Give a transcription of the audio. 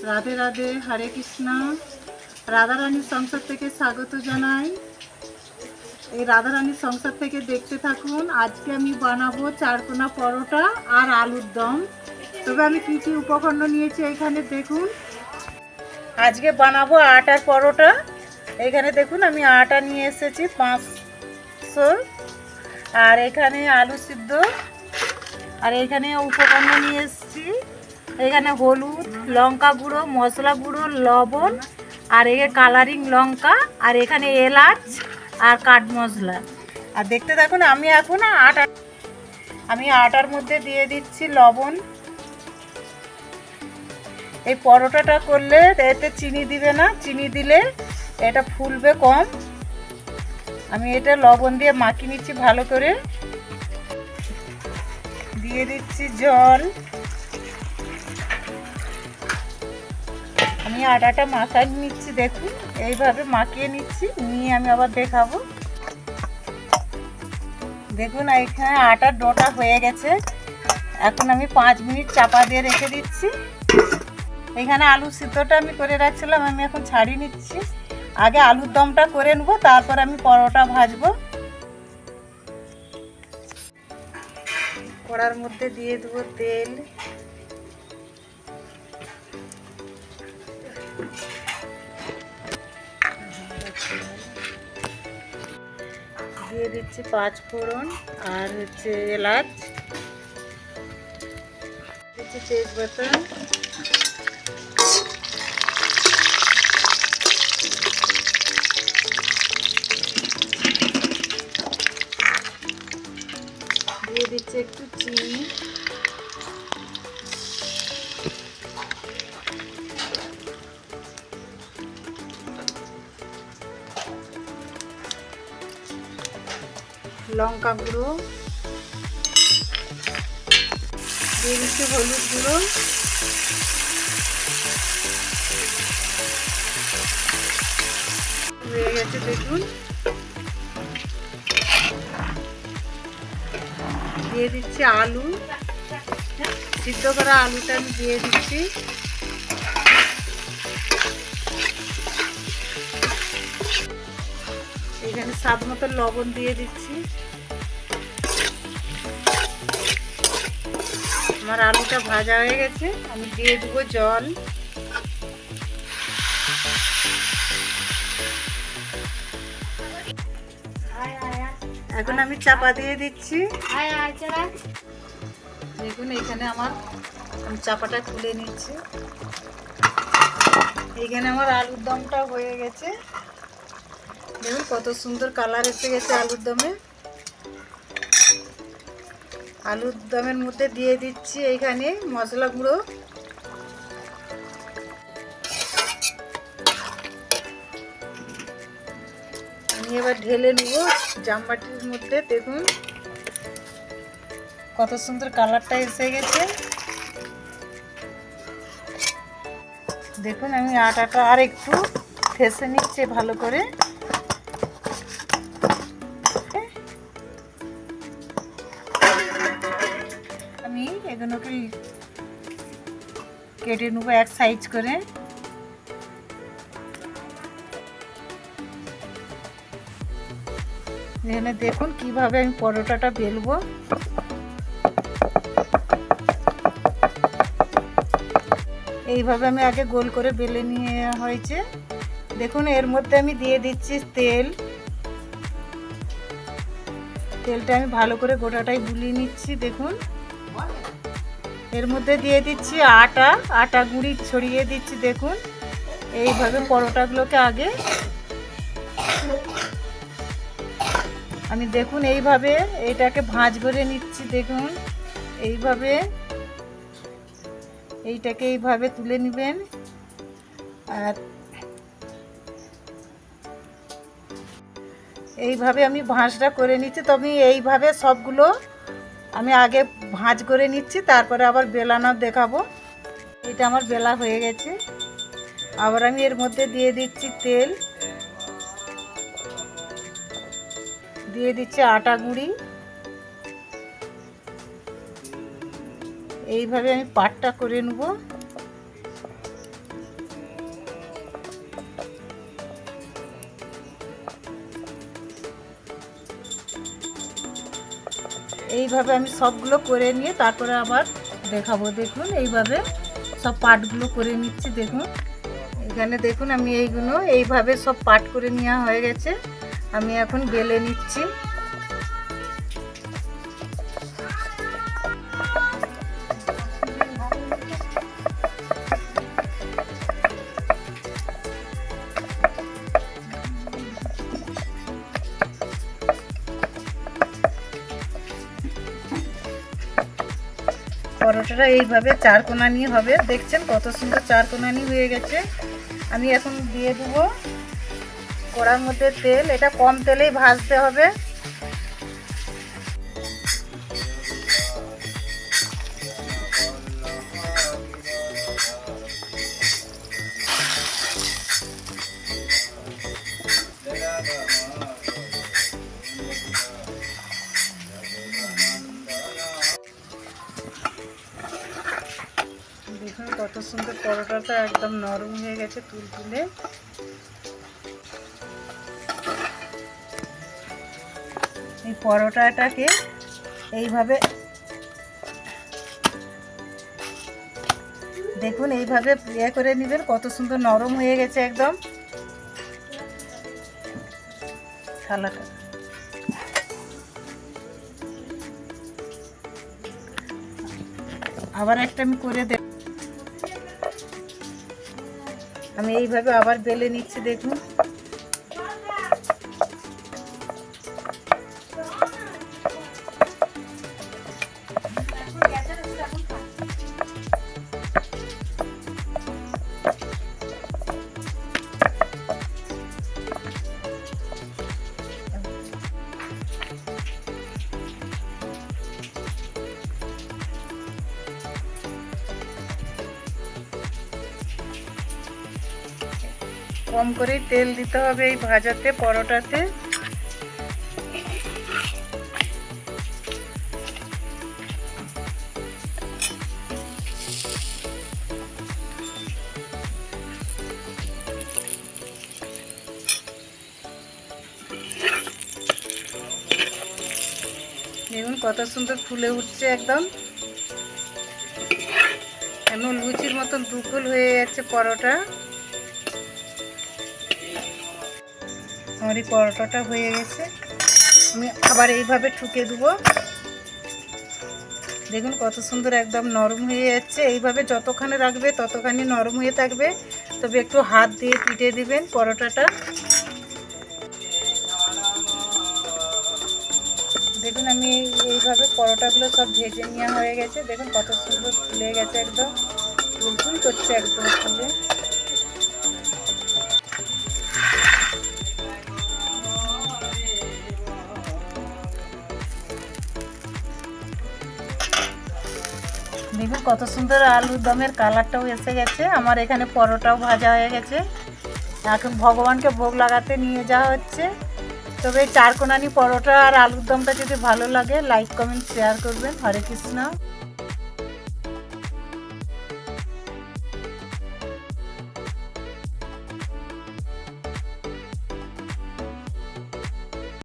রাধে রাধে, হরে কৃষ্ণ। রাধারানীর সংসার থেকে স্বাগত জানাই। এই রাধারানীর সংসার থেকে দেখতে থাকুন। আজকে আমি বানাবো চারকোনা পরোটা আর আলুর দম। তবে আমি কী কী উপকরণ নিয়েছি এখানে দেখুন। আজকে বানাবো আটার পরোটা। এখানে দেখুন আমি আটা নিয়ে এসেছি 500, আর এখানে আলু সিদ্ধ, আর এখানে উপকরণ নিয়ে এসেছি। এখানে হলুদ, লঙ্কা গুঁড়ো, মশলা গুঁড়ো, লবণ, আর এখানে কালারিং লঙ্কা, আর এখানে এলাচ আর কাঠ মশলা। আর দেখতে দেখুন আমি এখন আটার মধ্যে দিয়ে দিচ্ছি লবণ। এই পরোটাটা করলে এতে চিনি দিবে না, চিনি দিলে এটা ফুলবে কম। আমি এটা লবণ দিয়ে মাখিয়ে নিচ্ছি ভালো করে। দিয়ে দিচ্ছি জল। আমি আটাটা মাখিয়ে নিচ্ছি, দেখুন এইভাবে মাখিয়ে নিচ্ছি, নিয়ে আমি আবার দেখাবো। দেখুন এখানে আটার ডোটা হয়ে গেছে। এখন আমি 5 মিনিট চাপা দিয়ে রেখে দিচ্ছি। এখানে আলু সিদ্ধটা আমি করে রাখছিলাম, আমি এখন ছাড়িয়ে নিচ্ছি। আগে আলুর দমটা করে নেব, তারপর আমি পরোটা ভাজবো। কড়ার মধ্যে দিয়ে দেবো তেল। দিয়ে দিচ্ছি 5 ফোড়ন, আর হচ্ছে এলাচ, দিচ্ছি তেজপাতা, দিয়ে দিচ্ছি একটু চিনি, লঙ্কা গুঁড়ো, দিয়ে দিচ্ছি হলুদ গুঁড়ো, হয়ে গেছে দেখুন। দিয়ে দিচ্ছি আলু, সিদ্ধ করা আলুটা আমি দিয়ে দিচ্ছি। এখানে স্বাদ মতো লবণ দিয়ে দিচ্ছি। আমার আলুটা ভাজা হয়ে গেছে, আমি দিয়ে দেবো জল। এখন আমি চাপা দিয়ে দিচ্ছি। দেখুন এখানে আমি চাপাটা তুলে নিচ্ছি। এখানে আমার আলুর দমটা হয়ে গেছে। দেখুন কত সুন্দর কালার এসে গেছে আলুর দমে। আলুর দমের মধ্যে দিয়ে দিচ্ছি এইখানে মশলা গুঁড়ো। আমি এবার ঢেলে নেব জামবাটির মধ্যে। দেখুন কত সুন্দর কালারটা এসে গেছে। দেখুন আমি আটাটা আর একটু ফেসে নিচ্ছি ভালো করে। আমি এগুলোকে কেটে নেবো এক সাইজ করে। এখানে দেখুন কিভাবে আমি পরোটাটা বেলবো। এইভাবে আমি আগে গোল করে বেলে নিয়ে হয়েছে। দেখুন এর মধ্যে আমি দিয়ে দিচ্ছি তেল। তেলটা আমি ভালো করে গোটাটাই বুলিয়ে নিচ্ছি। দেখুন এর মধ্যে দিয়ে দিচ্ছি আটা গুঁড়ি ছড়িয়ে দিচ্ছি। দেখুন এইভাবে পরোটাগুলোকে আগে আমি দেখুন এইভাবে এইটাকে ভাঁজ করে নিচ্ছি। দেখুন এইভাবে এইটাকে এইভাবে তুলে নেবেন। আর এইভাবে আমি ভাঁজটা করে নিচ্ছি। তো আমি এইভাবে সবগুলো আমি আগে ভাঁজ করে নিচ্ছি, তারপরে আবার বেলানো দেখাবো। এটা আমার বেলা হয়ে গেছে। আবার আমি এর মধ্যে দিয়ে দিচ্ছি তেল, দিয়ে দিচ্ছি আটা গুঁড়ি। এইভাবে আমি পাটটা করে নেব। এইভাবে আমি সবগুলো করে নিয়ে তারপরে আবার দেখাবো। দেখুন এইভাবে সব পাটগুলো করে নিচ্ছি। দেখুন এখানে দেখুন আমি এইভাবে সব পাট করে নেওয়া হয়ে গেছে। আমি এখন বেলে নিচ্ছি। পরোটাটা এইভাবে চারকোনানি হবে। দেখছেন কত সুন্দর চারকোনানি হয়ে গেছে। আমি এখন দিয়ে দেবো কড়ার মধ্যে তেল। এটা কম তেলেই ভাজতে হবে। দেখুন কত সুন্দর পরোটাটা একদম নরম হয়ে গেছে তুলতুলে। এই পরোটাটাকে এইভাবে দেখুন এইভাবে করে নেবেন। কত সুন্দর নরম হয়ে গেছে একদম থালাটা। আবার একটা আমি করে দেব। আমি এইভাবে আবার বেলে নিচ্ছি। দেখুন কম করেই তেল দিতে হবে এই ভাজাতে, পরোটাতে। দেখুন কত সুন্দর ফুলে উঠছে একদম। এমন লুচির মতন দুকুল হয়ে যাচ্ছে পরোটা। আমার এই পরোটাটা হয়ে গেছে। আমি আবার এইভাবে ঠুকে দেবো। দেখুন কত সুন্দর একদম নরম হয়ে যাচ্ছে। এইভাবে যতখানি রাখবে ততখানি নরম হয়ে থাকবে। তবে একটু হাত দিয়ে পিটে দিবেন পরোটাটা। দেখুন আমি এইভাবে পরোটাগুলো সব ভেজে নেওয়া হয়ে গেছে। দেখুন কত সুন্দর ফুলে গেছে একদম তুলতুল করছে একদম ফুলে। দেখুন কত সুন্দর আলুর দমের কালারটাও এসে গেছে। আমার এখানে পরোটাও ভাজা হয়ে গেছে। এখন ভগবানকে ভোগ লাগাতে নিয়ে যাওয়া হচ্ছে। তবে চারকোনানি পরোটা আর আলুর দমটা যদি ভালো লাগে লাইক কমেন্ট শেয়ার করবেন। হরে কৃষ্ণ।